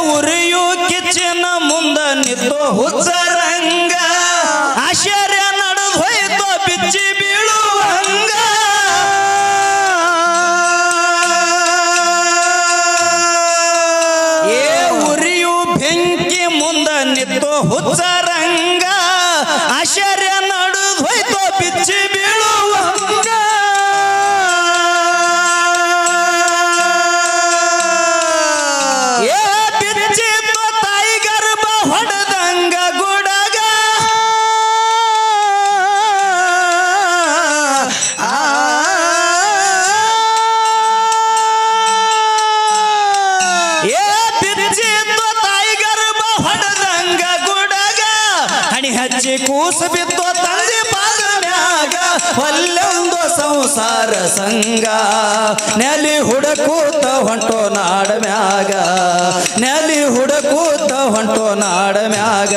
ಉರಿಯು ಕಿಚ್ಚಿನ ಮುಂದ ನಿಂತು ಹುಚ್ಚರಂಗ ಆಶ್ಚರ್ಯ ನಡೆದು ಹೋಯ್ತು ಬಿಚ್ಚಿ ಬೀಳುವಂಗ ಉರಿಯು ಬೆಂಕಿ ಮುಂದ ನಿಂತು ಹುಚ್ಚರಂಗ ಆಶ್ಚರ್ಯ ನಡೆದು ಹೋಯ್ತು ಬಿಚ್ಚಿ ಬೀಳುವಂಗ ಬಿಚ್ಚಿತ್ತು ತಾಯಿ ಗರ್ಭ ಹೊಡೆದಂಗ ಗುಡಗ ಬಿಚ್ಚಿತ್ತು ತಾಯಿ ಗರ್ಭ ಹೊಡೆದಂಗ ಗುಡಗ ಹಣಿ ಹಚ್ಚಿ ಕೂಸು ಬಿತ್ತು ತಂದೆ ಪಾದನ್ಯಾಗ ಒಲ್ಲೊಂದು ಸಂಸಾರ ಸಂಗ ನೆಲಿ ಹುಡುಕೂತ ಹೊಂಟೋ ನಾಡ ಮ್ಯಾಗ ನೆಲಿ ಹುಡುಕೂತ ಹೊಂಟೋ ನಾಡ ಮ್ಯಾಗ